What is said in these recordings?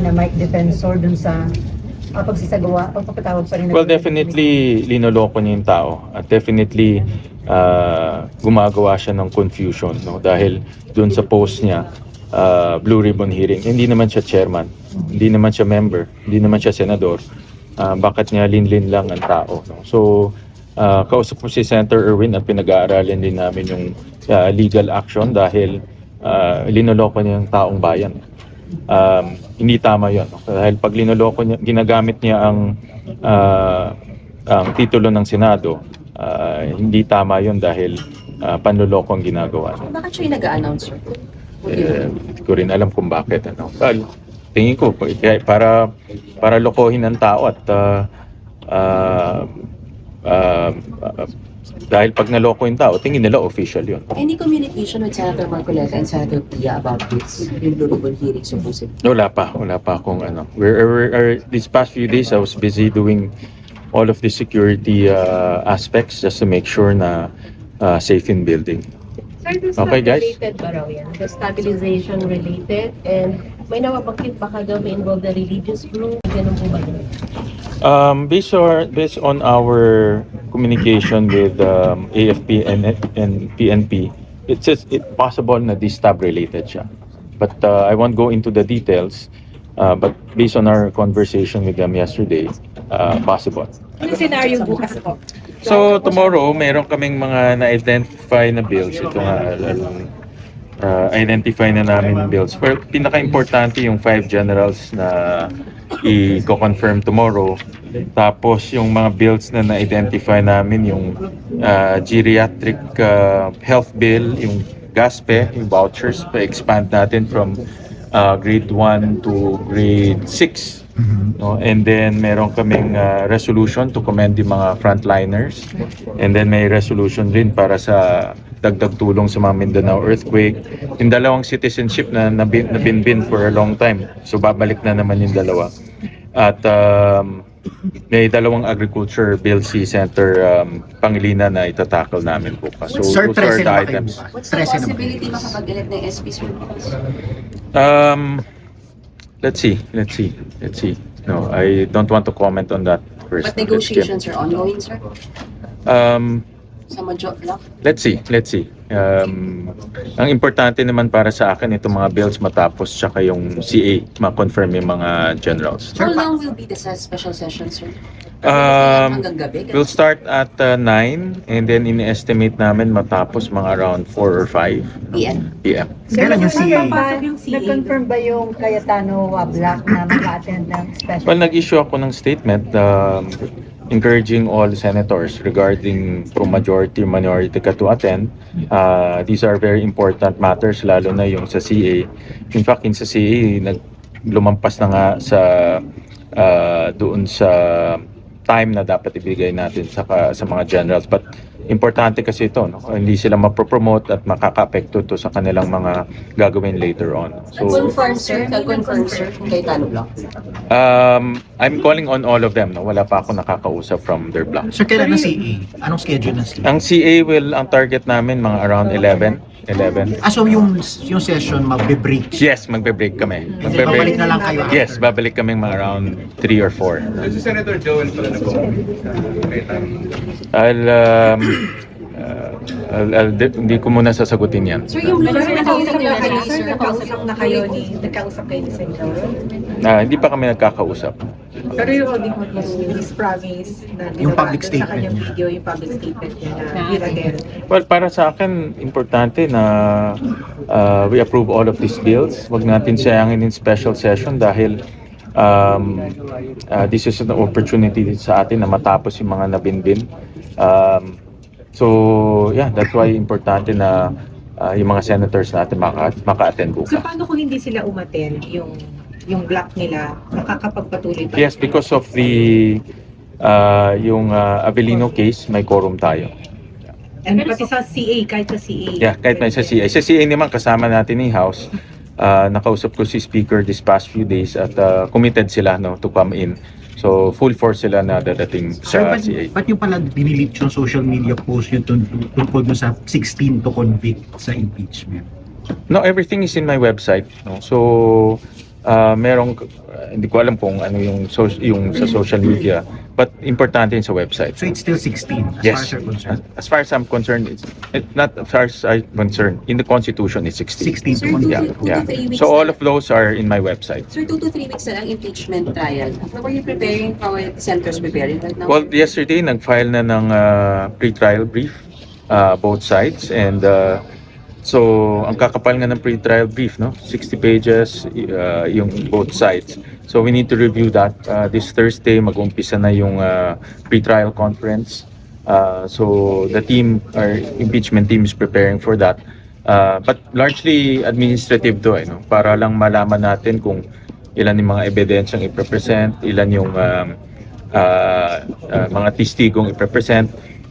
na Mike Defensor dun sa pagpapatawag pa rin. Well, definitely linoloko niya yung tao at definitely gumagawa siya ng confusion, no? Dahil dun sa post niya, Blue Ribbon Hearing, hindi naman siya chairman, hindi naman siya member, hindi naman siya senador. Bakit niya linlin lang ang tao, no? So kausap ko si Senator Erwin at pinag-aaralin din namin yung legal action dahil linoloko niya yung taong bayan. Hindi tama yun, no? Dahil pag linoloko niya, ginagamit niya ang titulo ng Senado, hindi tama yun dahil panloloko ang ginagawa niya. Bakit siya yung nag-a-announce, sir? Hindi ko rin alam kung bakit. Ano. Well, tingin ko, para lokohin ang tao at dahil pag naloko yung tao, tingin nila official yun. Any communication with Senator Marcoleta and Senator Pia about this, yung Blue Ribbon Hearing supposedly? Wala pa akong ano. These past few days, I was busy doing all of the security aspects just to make sure na safe in building. Sir, does Okay, guys? related ba raw yan? The stabilization related? And may nawabakit ba ka daw may involved the religious group? Ganun po ba yun? Based on our communication with AFP and PNP, it's possible na distab related siya. But I won't go into the details. But based on our conversation with them yesterday, possible. Ano scenario bukas po? So tomorrow, meron kaming mga na-identify na bills. Ito nga, identify na namin yung bills. Pero pinaka-importante yung 5 generals na i-confirm tomorrow. Tapos yung mga bills na na-identify namin, yung geriatric health bill, yung GASPE, yung vouchers, pa-expand natin from grade 1 to grade 6. No? And then meron kaming resolution to commend yung mga frontliners. And then may resolution rin para sa dagdag tulong sa mga Mindanao earthquake. Yung dalawang citizenship na nabinbin for a long time. So babalik na naman yung dalawa. At may dalawang agriculture bill si Senator Pangilinan na itatakal namin bukas. So Sir, those are the 13 na kayo items. bukas. What's the 13 na ba kayo possibility bukas? makapag-elect ng SP, sir? Let's see. No, I don't want to comment on that first. But negotiations are ongoing, sir? Sa block? Let's see. Ang importante naman para sa akin itong mga bills matapos tsaka yung CA ma-confirm yung mga generals. How long will be the special session, sir? Hanggang gabi? We'll start at 9 and then in-estimate namin matapos mga around 4 or 5 PM. PM. Kailan yung CA? Nag-confirm ba yung Cayetano Black na mag-attend ng special? Well, nag-issue ako ng statement encouraging all senators regarding kung majority or minority ka to attend. These are very important matters, lalo na yung sa CA. In fact, sa CA, lumampas na nga sa doon sa time na dapat ibigay natin sa mga generals. But importante kasi ito, no? Hindi sila mapropromote at makaka-apekto to sa kanilang mga gagawin later on. So, Confirm, sir? Confirm, sir? Kay Tano Block? I'm calling on all of them. No? Wala pa ako nakakausap from their block. Sir, kailan ng CA? Anong schedule ng CA? Ang CA ang target namin mga around 11. So yung session magbe-break? Yes, magbe-break kami. Babalik na lang kayo? Yes, babalik kami mga around 3 or 4. Si Senator Joel pala na po. Hindi ko muna sasagutin yan. Sir, yung Pero sir, nakausap na kayo, sir? nakausap Nagkausap kayo ni Senator? Hindi pa kami nagkakausap. Pero yung holding his promise na Yung public sa statement kanyang niya. video, yung public statement niya na Viradel. Well, para sa akin, importante na we approve all of these bills. Huwag natin sayangin in special session dahil this is an opportunity sa atin na matapos yung mga nabinbin. So, yeah, that's why importante na yung mga senators natin maka-attend bukas. So paano kung hindi sila umattend, yung block nila, makakapagpatuloy pa? Yes, because of the yung Avellino case, may quorum tayo. And pati sa CA, kahit sa CA. Yeah, kahit may sa CA. Sa CA naman, kasama natin ni House. Nakausap ko si Speaker this past few days at committed sila to come in. So, full force sila na dadating Sir, sa CA. ba't yung pala dinilit yung social media post yung tungkol mo sa 16 to convict sa impeachment? No, everything is in my website. No? So, Merong hindi ko alam kung ano yung sa social media, but importante yun sa website. So it's still 16 as Yes. far as you're concerned. As far as I'm concerned, it's not as far as I'm concerned. In the Constitution, it's 16. 16 Sir, to Yeah, 2 to yeah. 3 weeks So all na- of those are in my website. Sir, 2 to 3 weeks na lang impeachment trial. How are you preparing? How are the senators preparing right now? Well, yesterday, nag-file na ng pre-trial brief, both sides. And so, ang kakapal nga ng pre-trial brief, no? 60 pages, yung both sides. So, we need to review that. This Thursday, mag-umpisa na yung pre-trial conference. So, the team, our impeachment team is preparing for that. But largely administrative to, no? Para lang malaman natin kung ilan yung mga ebidensyang i-present, ilan yung mga testigong i-present.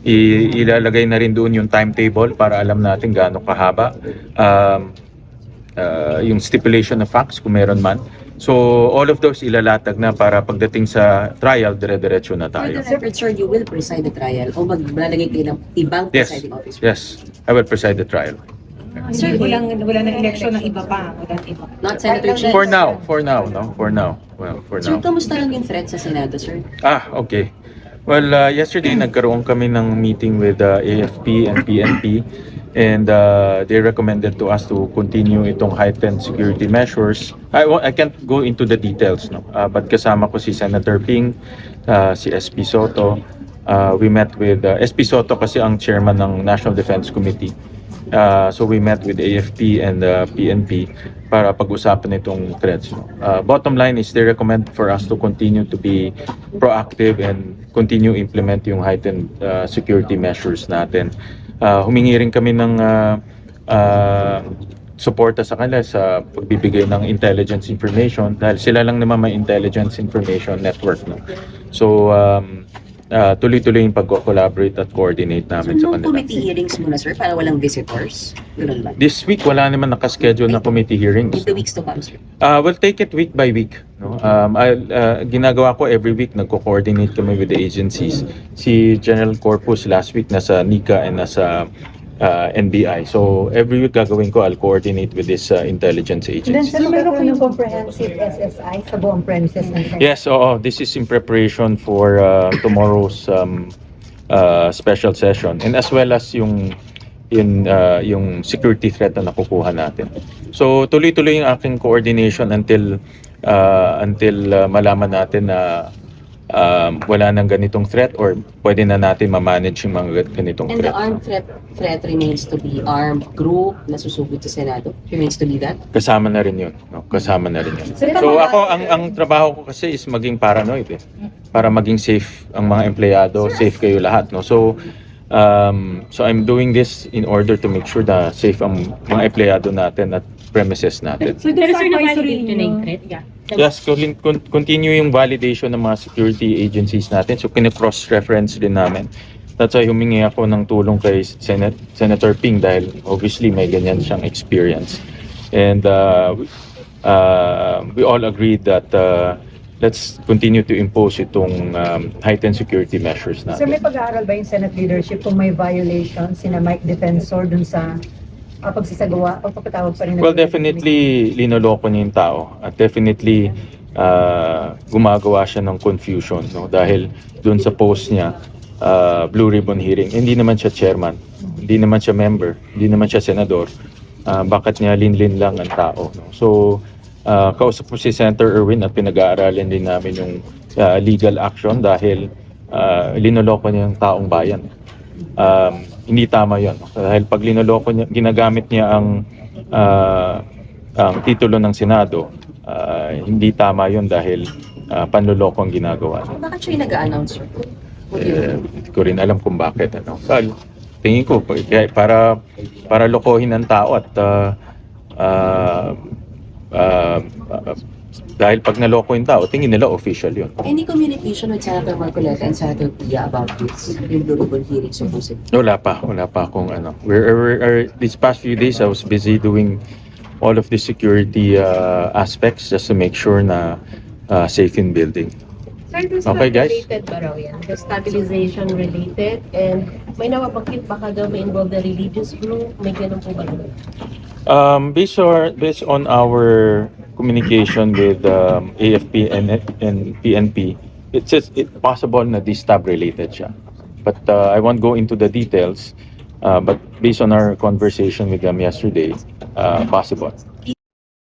Ilalagay na rin doon yung timetable para alam natin gaano kahaba. Yung stipulation of facts kung meron man. So all of those ilalatag na para pagdating sa trial, dire-diretso na For tayo. the record, sir, you will preside the trial o maglalagay kayo ng ibang Yes, presiding officer? yes. I will preside the trial. Sir, wala na election ng iba pa. Walang iba. Not Senator Chis. For now, no? For now. Well, for Sir, now. kamusta lang yung threat sa Senado, sir? Okay. Well, yesterday nagkaroon kami ng meeting with AFP and PNP, and they recommended to us to continue itong heightened security measures. I can't go into the details, no? But kasama ko si Senator Ping, si SP Soto. We met with SP Soto kasi ang chairman ng National Defense Committee. So we met with AFP and PNP para pag-usapan itong threats. No? Bottom line is they recommend for us to continue to be proactive and continue implement yung heightened security measures natin. Humingi rin kami ng suporta sa kanila sa pagbibigay ng intelligence information dahil sila lang naman may intelligence information network. No? So tuloy-tuloy yung pag-collaborate at coordinate So, namin sa no kanila. committee hearings muna, sir, para walang visitors? Ganun ba? This week, wala naman nakaschedule na committee hearings. In the weeks to come, sir. We'll take it week by week. No? Ginagawa ko every week, nagko-coordinate kami with the agencies. Si General Corpus last week nasa NICA and nasa NBI. So every week gagawin ko, I'll coordinate with this intelligence Then agency. sir, meron kayong comprehensive SSI sa buong premises ng Senate? Yes, this is in preparation for tomorrow's special session and as well as yung security threat na nakukuha natin. So tuloy-tuloy yung aking coordination until malaman natin na wala nang ganitong threat or pwede na natin ma-manage yung mga ganitong And the threat. armed threat remains to be armed group na susugod sa Senado? Remains to be that? Kasama na rin yun. No? Kasama na rin yun. Sir, So ako, ang trabaho ko kasi is maging paranoid eh. Para maging safe ang mga empleyado, safe kayo lahat. No? So I'm doing this in order to make sure na safe ang mga empleyado natin at premises natin. So there's a validate yun yung threat? Yeah. Yes, continue yung validation ng mga security agencies natin. So, kine-cross-reference din namin. That's why humingi ako ng tulong kay Senator Ping dahil obviously may ganyan siyang experience. And we all agreed that let's continue to impose itong heightened security measures Sir, may natin. pag-aaral ba yung Senate leadership kung may violation sina Mike Defensor dun sa pagsasagawa o pagpatawag pa rin? ng- Well, definitely linoloko niya yung tao. At definitely gumagawa siya ng confusion, no? Dahil dun sa post niya, Blue Ribbon Hearing, hindi naman siya chairman, hindi naman siya member, hindi naman siya senador. Bakit niya linlin lang ang tao, no? So, kausap ko si Senator Erwin at pinag-aaralin din namin yung legal action dahil linoloko niya yung taong bayan. Hindi tama yon dahil pag linoloko niya, ginagamit niya ang titulo ng Senado, hindi tama yon dahil panloloko ang ginagawa niya. Bakit siya yung nag-a-announce, sir? What do you mean? Hindi ko rin alam kung bakit. Ano. Well, tingin ko, para lokohin ang tao at dahil pag naloko yung tao, tingin nila official yun. Any communication with Senator Marcoleta and Senator Pia about this? Yung Blue Ribbon hearing supposedly? Wala pa akong ano. These past few days, I was busy doing all of the security aspects just to make sure na safe in building. Sir, doon sa Okay, guys. related ba raw yan? The stabilization related and may nababanggit baka daw may involved na religious group, may ganun po ba? Based on our communication with AFP and PNP, it's possible na distab related siya. But I won't go into the details. But based on our conversation with them yesterday, possible.